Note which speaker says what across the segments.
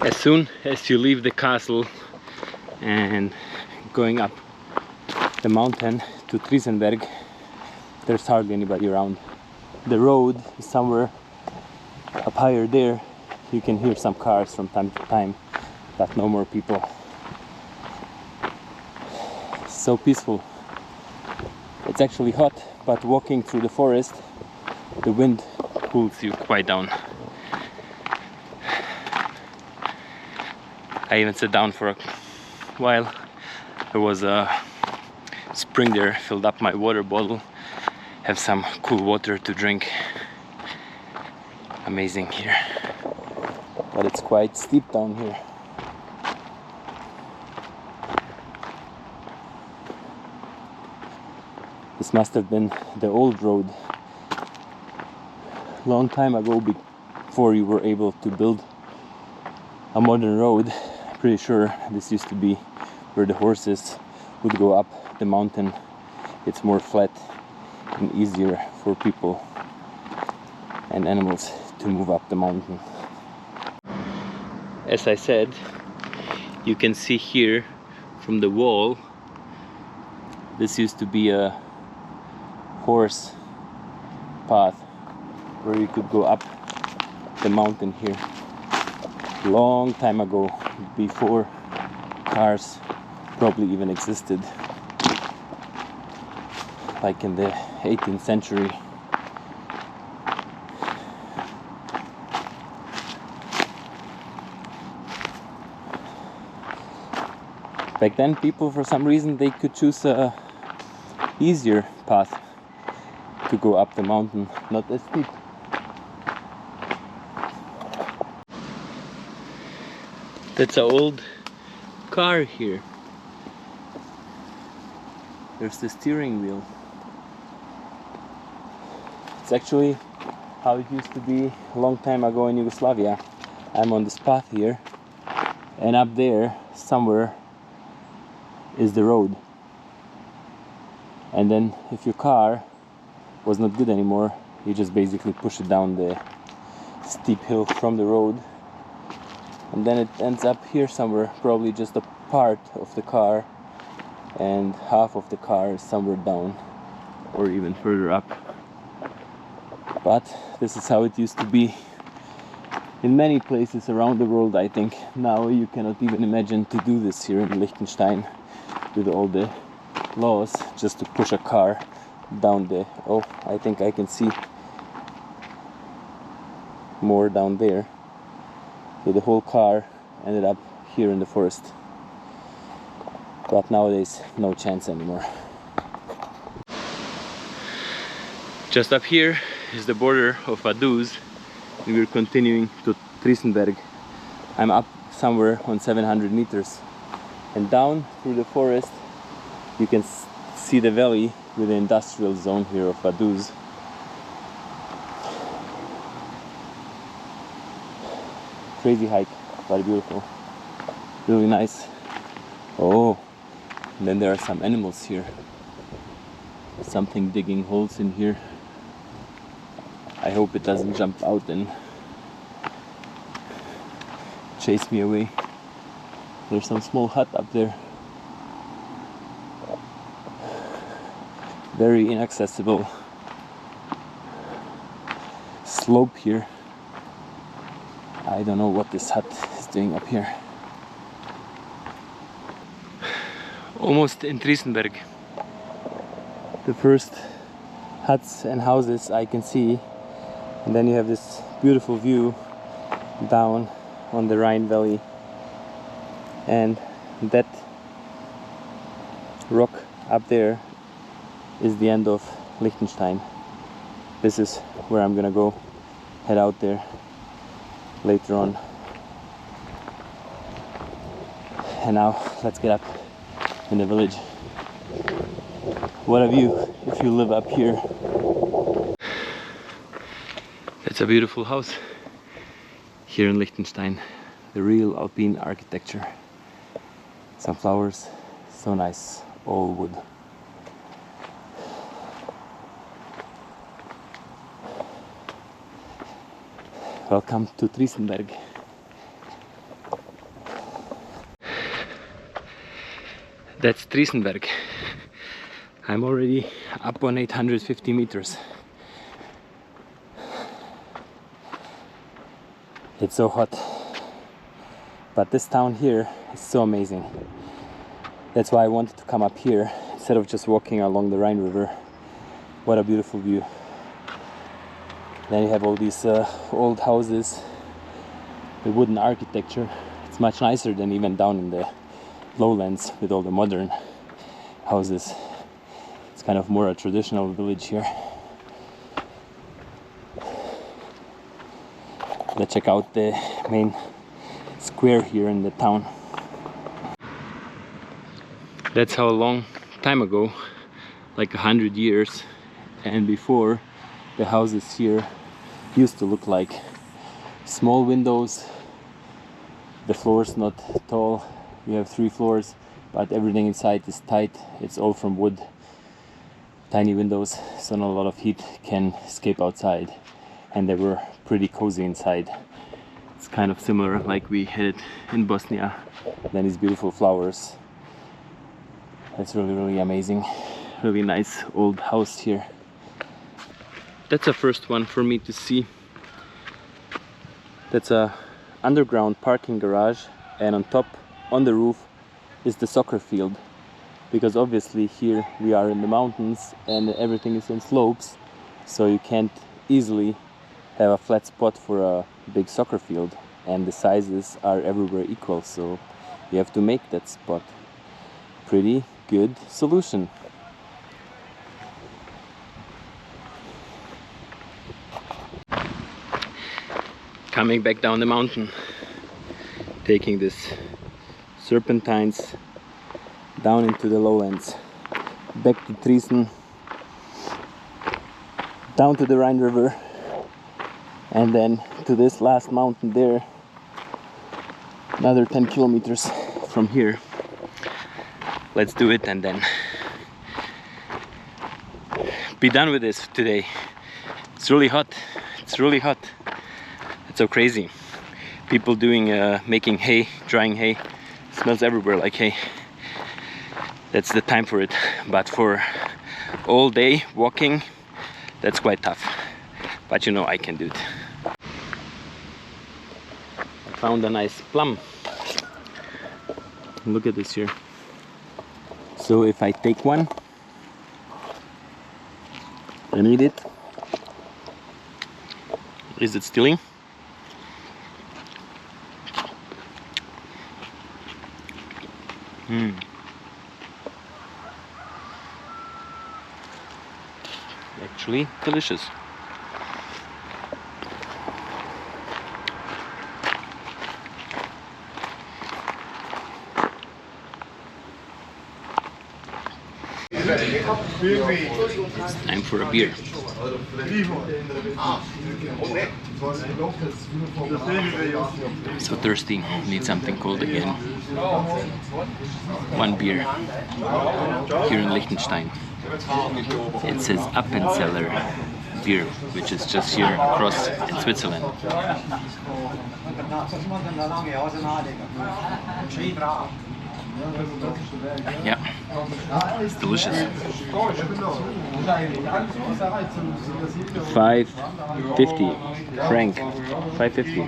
Speaker 1: As soon as you leave the castle and going up the mountain to Tberg, there's hardly anybody around. The road is somewhere up higher there. You can hear some cars from time to time, but no more people. So peaceful. It's actually hot, but walking through the forest, the wind cools you quite down. I even sat down for a while. There was a spring there, filled up my water bottle, have some cool water to drink. Amazing here. But it's quite steep down here. This must have been the old road. Long time ago, before you were able to build a modern road. Pretty sure this used to be where the horses would go up the mountain. It's more flat and easier for people and animals to move up the mountain. As I said, you can see here from the wall, this used to be a horse path where you could go up the mountain here. Long time ago, before cars probably even existed, like in the 18th century. Back then, people, for some reason, they could choose a easier path to go up the mountain, not as steep. That's an old car here. There's the steering wheel. It's actually how it used to be a long time ago in Yugoslavia. I'm on this path here, and up there somewhere is the road. And then if your car was not good anymore, you just basically push it down the steep hill from the road, and then it ends up here somewhere, probably just a part of the car, and half of the car is somewhere down or even further up. But this is how it used to be in many places around the world, I think. Now you cannot even imagine to do this here in Liechtenstein with all the laws, just to push a car down the... oh, I think I can see more down there. So the whole car ended up here in the forest. But nowadays, no chance anymore. Just up here is the border of Vaduz, and we're continuing to Tberg. I'm up somewhere on 700 meters, and down through the forest you can see the valley with the industrial zone here of Vaduz. Crazy hike, but beautiful, really nice. Oh, and then there are some animals here. Something digging holes in here. I hope it doesn't jump out and chase me away. There's some small hut up there. Very inaccessible slope here. I don't know what this hut is doing up here. Almost in Tberg. The first huts and houses I can see, and then you have this beautiful view down on the Rhine Valley, and that rock up there is the end of Liechtenstein. This is where I'm gonna go, head out there later on. And now let's get up in the village. What of you if you live up here? It's a beautiful house here in Liechtenstein. The real Alpine architecture. Some flowers, so nice, all wood. Welcome to Tberg. That's Tberg. I'm already up on 850 meters. It's so hot. But this town here is so amazing. That's why I wanted to come up here instead of just walking along the Rhine River. What a beautiful view. Then you have all these old houses, the wooden architecture. It's much nicer than even down in the lowlands with all the modern houses. It's kind of more a traditional village here. Let's check out the main square here in the town. That's how long time ago, like 100 years and before, the houses here used to look like. Small windows, the floor's not tall, you have 3 floors, but everything inside is tight. It's all from wood, tiny windows, so not a lot of heat can escape outside, and they were pretty cozy inside. It's kind of similar like we had it in Bosnia. Then these beautiful flowers. That's really amazing. Really nice old house here. That's the first one for me to see. That's a underground parking garage, and on top, on the roof, is the soccer field. Because obviously here we are in the mountains and everything is in slopes, so you can't easily have a flat spot for a big soccer field, and the sizes are everywhere equal, so you have to make that spot. Pretty good solution. Coming back down the mountain, taking this serpentines down into the lowlands, back to Triesen, down to the Rhine River, and then to this last mountain there, another 10 kilometers from here. Let's do it and then be done with this today. It's really hot. It's really hot. It's so crazy. People doing making hay, drying hay. It smells everywhere like hay. That's the time for it. But for all day walking, that's quite tough. But you know, I can do it. I found a nice plum. Look at this here. So if I take one and eat it, is it stealing? Actually delicious. It's time for a beer. I'm so thirsty, need something cold again. One beer here in Liechtenstein. It says Appenzeller beer, which is just here across in Switzerland. Yeah, it's delicious. 550 franc. 550.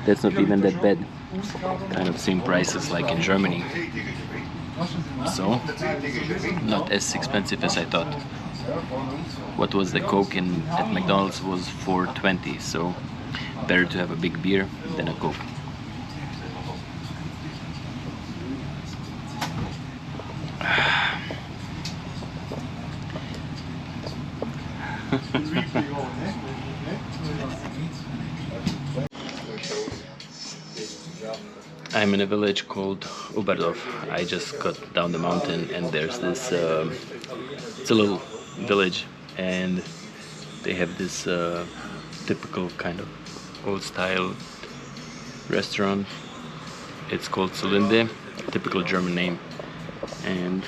Speaker 1: That's not even that bad. Kind of same prices like in Germany. So, not as expensive as I thought. What was the Coke at McDonald's was $4.20, so better to have a big beer than a Coke. I'm in a village called Oberdorf. I just got down the mountain and there's this, it's a little village and they have this typical kind of old style restaurant. It's called Solinde, a typical German name, and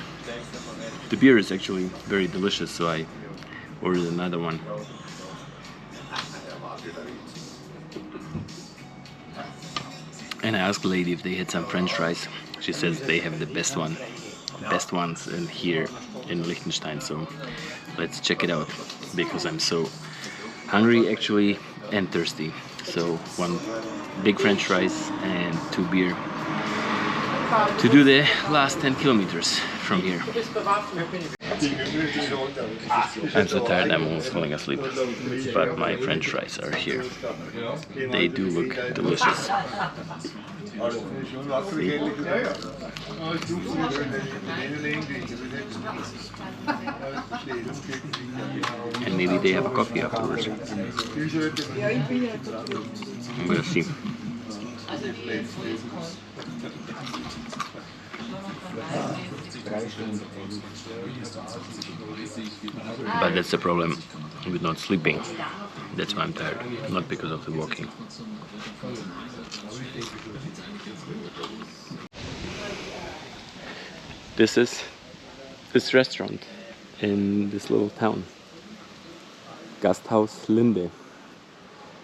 Speaker 1: the beer is actually very delicious, so I ordered another one. And I asked the lady if they had some French fries. She says they have the best one. best ones in here in Liechtenstein. So let's check it out because I'm so hungry actually and thirsty. So one big French fries and 2 beer to do the last 10 kilometers from here. I'm so tired, I'm almost falling asleep, but my French fries are here. They do look delicious. See? And maybe they have a coffee afterwards. I'm gonna see. But that's the problem with not sleeping. That's why I'm tired, not because of the walking. This is this restaurant in this little town, Gasthaus Linde.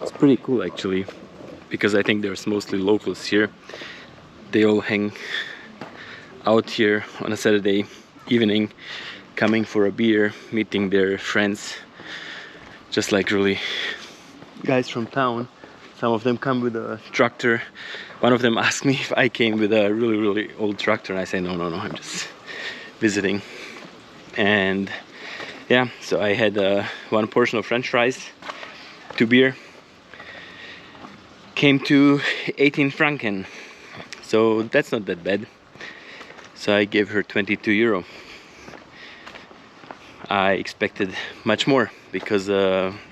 Speaker 1: It's pretty cool actually, because I think there's mostly locals here. They all hang out here on a Saturday evening, coming for a beer, meeting their friends, just like really guys from town. Some of them come with a tractor. One of them asked me if I came with a really old tractor, and I say no, I'm just visiting. And yeah, so I had one portion of French fries, 2 beer, came to 18 franken, so that's not that bad. So I gave her 22 euro. I expected much more because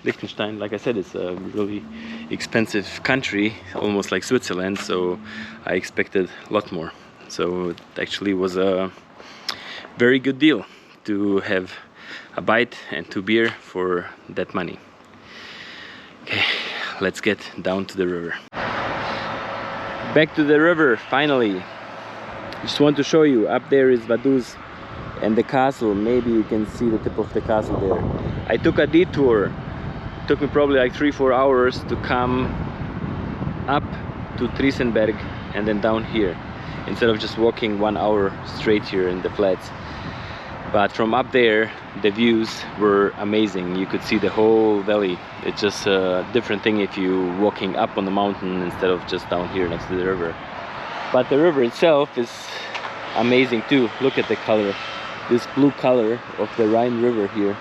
Speaker 1: Liechtenstein, like I said, is a really expensive country, almost like Switzerland, so I expected a lot more. So it actually was a very good deal to have a bite and 2 beer for that money. Okay, let's get down to the river. Back to the river, finally. Just want to show you, up there is Vaduz and the castle. Maybe you can see the tip of the castle there. I took a detour. It took me probably like 3-4 hours to come up to Tberg and then down here, instead of just walking 1 hour straight here in the flats. But from up there the views were amazing. You could see the whole valley. It's just a different thing if you walking up on the mountain instead of just down here next to the river. But the river itself is amazing too. Look at the color, this blue color of the Rhine River here.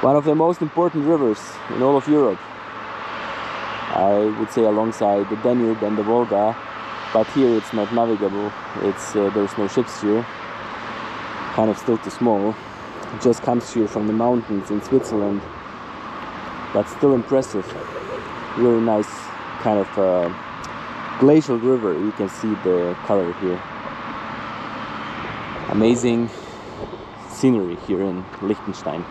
Speaker 1: One of the most important rivers in all of Europe. I would say alongside the Danube and the Volga, but here it's not navigable. It's there's no ships here. Kind of still too small. It just comes here from the mountains in Switzerland, but still impressive. Really nice kind of glacial river. You can see the color here. Amazing scenery here in Liechtenstein.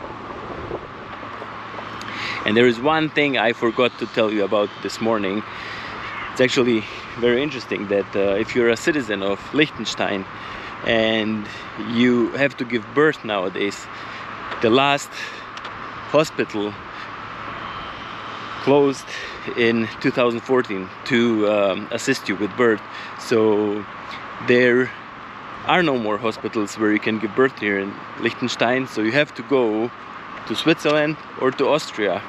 Speaker 1: And there is one thing I forgot to tell you about this morning. It's actually very interesting that if you're a citizen of Liechtenstein and you have to give birth nowadays, the last hospital closed in 2014 to assist you with birth. So there are no more hospitals where you can give birth here in Liechtenstein, so you have to go to Switzerland or to Austria.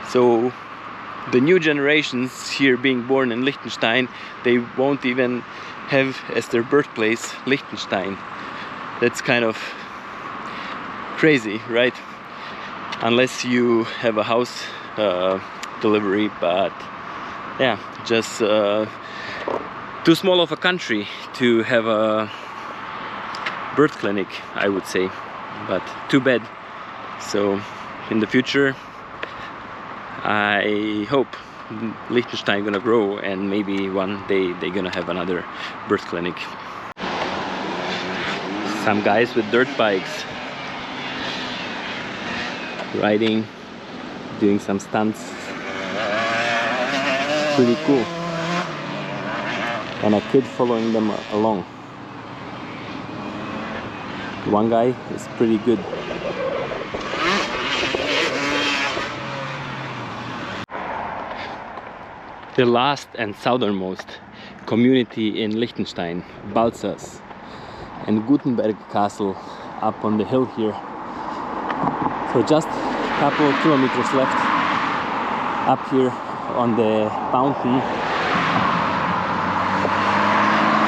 Speaker 1: So the new generations here being born in Liechtenstein, they won't even have as their birthplace Liechtenstein. That's kind of crazy, right? Unless you have a house delivery, but yeah, just too small of a country to have a birth clinic, I would say, but too bad. So in the future I hope Liechtenstein gonna grow and maybe one day they're gonna have another birth clinic. Some guys with dirt bikes riding, doing some stunts. Pretty cool. And a kid following them along. One guy is pretty good. The last and southernmost community in Liechtenstein, Balzers. and Gutenberg castle up on the hill here. So just a couple of kilometers left up here on the mountain.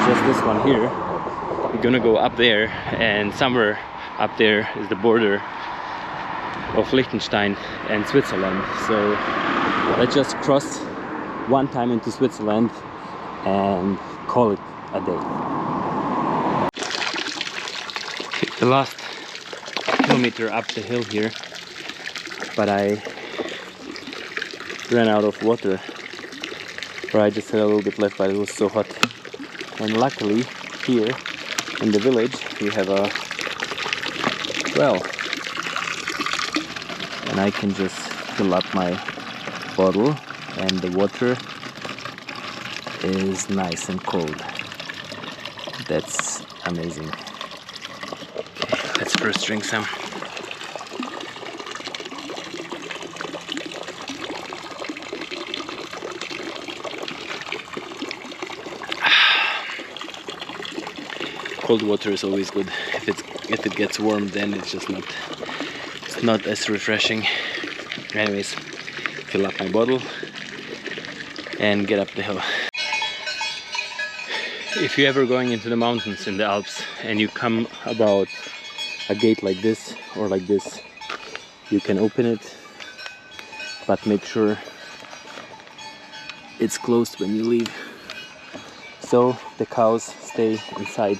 Speaker 1: Just this one here. We're gonna go up there, and somewhere up there is the border of Liechtenstein and Switzerland. So let's just cross one time into Switzerland and call it a day. The last kilometer up the hill here, but I ran out of water, or I just had a little bit left, but it was so hot. And luckily here in the village we have a well, and I can just fill up my bottle, and the water is nice and cold. That's amazing. Okay, let's first drink some. Cold water is always good. If it gets warm, then it's not as refreshing. Anyways, fill up my bottle and get up the hill. If you're ever going into the mountains in the Alps and you come about a gate like this or like this, you can open it, but make sure it's closed when you leave, so the cows stay inside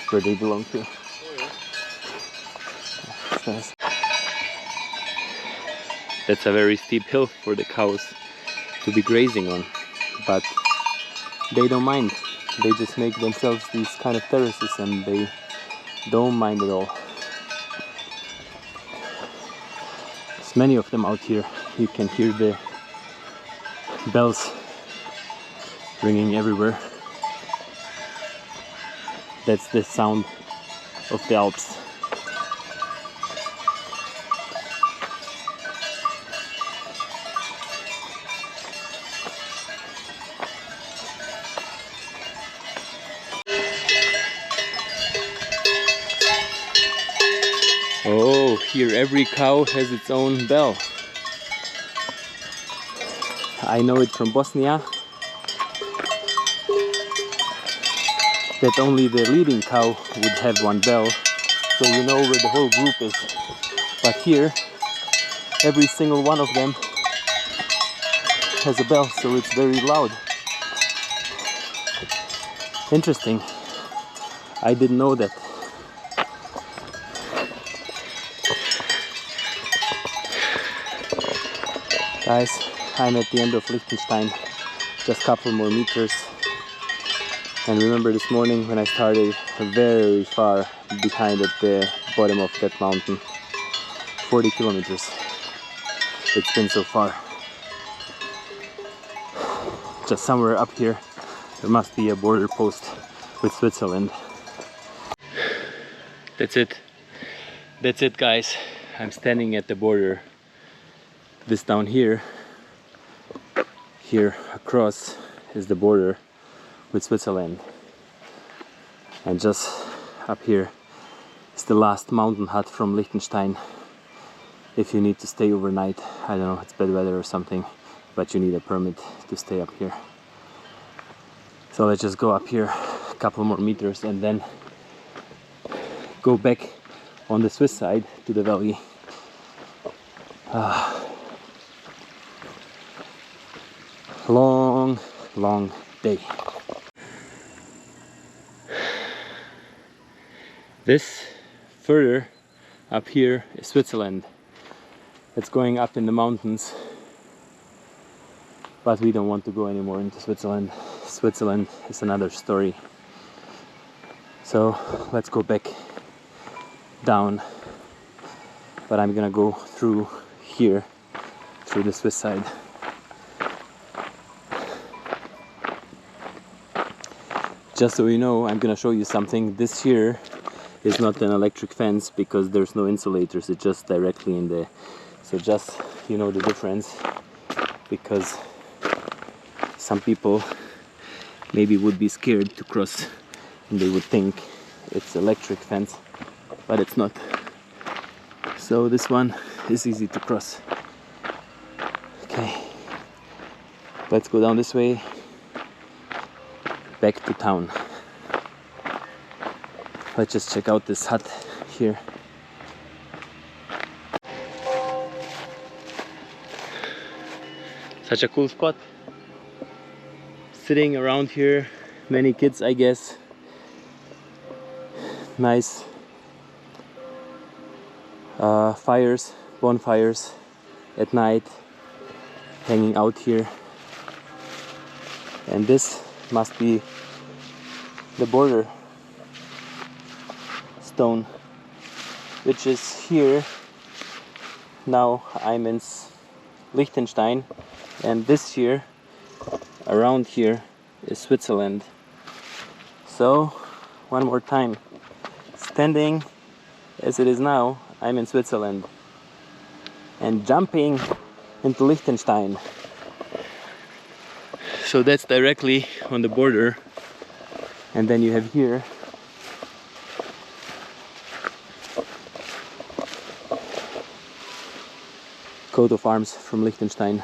Speaker 1: where they belong to. That's nice. That's a very steep hill for the cows to be grazing on, but they don't mind. They just make themselves these kind of terraces and they don't mind at all. There's many of them out here. You can hear the bells ringing everywhere. That's the sound of the Alps. Oh, here every cow has its own bell. I know it from Bosnia, that only the leading cow would have one bell, so you know where the whole group is. But here, every single one of them has a bell, so it's very loud. Interesting. I didn't know that. Guys, I'm at the end of Liechtenstein, just a couple more meters. And remember this morning when I started very far behind at the bottom of that mountain. 40 kilometers it's been so far. Just somewhere up here there must be a border post with Switzerland. That's it guys. I'm standing at the border. This down here across is the border with Switzerland, and just up here is the last mountain hut from Liechtenstein. If you need to stay overnight, I don't know, it's bad weather or something, but you need a permit to stay up here. So let's just go up here a couple more meters and then go back on the Swiss side to the valley. Long day. This further up here is Switzerland. It's going up in the mountains, but we don't want to go anymore into Switzerland. Switzerland is another story. So let's go back down, but I'm gonna go through here, through the Swiss side. Just so you know, I'm gonna show you something. This here is not an electric fence because there's no insulators, it's just directly in the, so just you know the difference, because some people maybe would be scared to cross and they would think it's electric fence, but it's not. So this one is easy to cross. Okay, let's go down this way, back to town. Let's just check out this hut here. Such a cool spot. Sitting around here, many kids, I guess. Nice bonfires at night, hanging out here. And this must be the border stone, which is here. Now I'm in Liechtenstein, and this here, around here, is Switzerland. So one more time, standing as it is now, I'm in Switzerland, and jumping into Liechtenstein. So that's directly on the border. And then you have here coat of arms from Liechtenstein.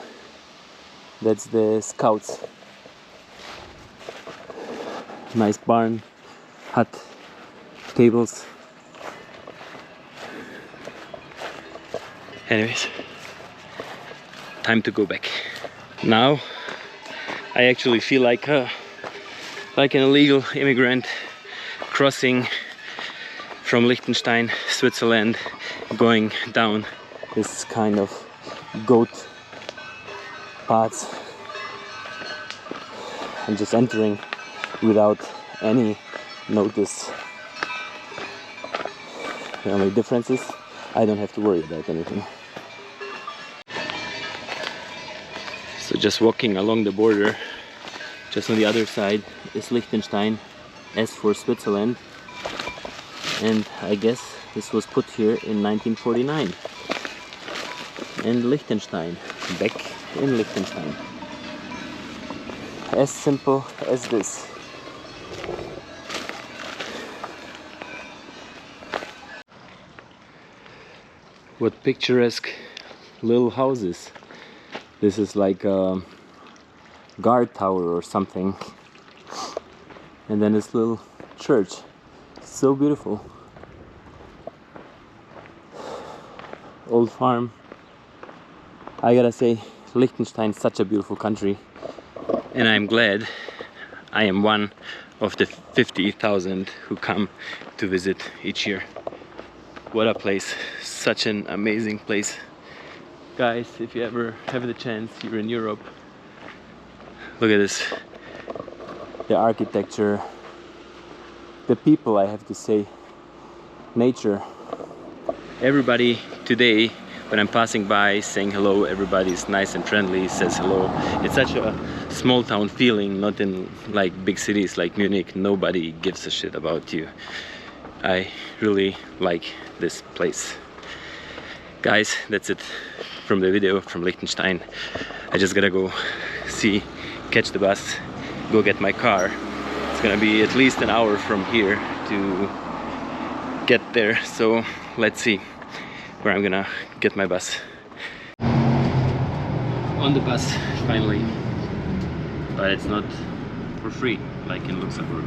Speaker 1: That's the Scouts. Nice barn, hut, tables. Anyways, time to go back. Now I actually feel like an illegal immigrant crossing from Liechtenstein, Switzerland, going down this kind of goat paths and just entering without any notice. The only difference is I don't have to worry about anything. So just walking along the border, just on the other side is Liechtenstein, S for Switzerland, and I guess this was put here in 1949. And Liechtenstein, back in Liechtenstein. As simple as this. What picturesque little houses. This is like a guard tower or something. And then this little church. So beautiful. Old farm. I gotta say, Liechtenstein is such a beautiful country, and I'm glad I am one of the 50,000 who come to visit each year. What a place, such an amazing place. Guys, if you ever have the chance, you're in Europe, look at this. The architecture, the people, I have to say, nature. Everybody today, when I'm passing by, saying hello, everybody's nice and friendly, says hello. It's such a small town feeling, not in like big cities like Munich. Nobody gives a shit about you. I really like this place. Guys, that's it from the video from Liechtenstein. I just gotta go catch the bus, go get my car. It's gonna be at least an hour from here to get there, so let's see where I'm gonna get my bus. On the bus, finally. But it's not for free, like in Luxembourg.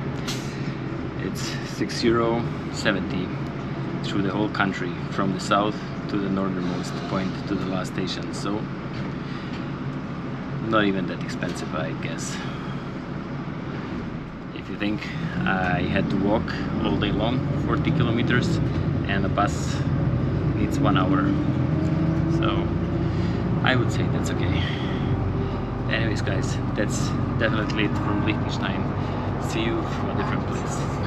Speaker 1: It's €6.70 through the whole country, from the south to the northernmost point to the last station. So, not even that expensive, I guess. If you think I had to walk all day long, 40 kilometers, and a bus needs 1 hour, so I would say that's okay. Anyways guys, that's definitely it from Liechtenstein. See you from a different place.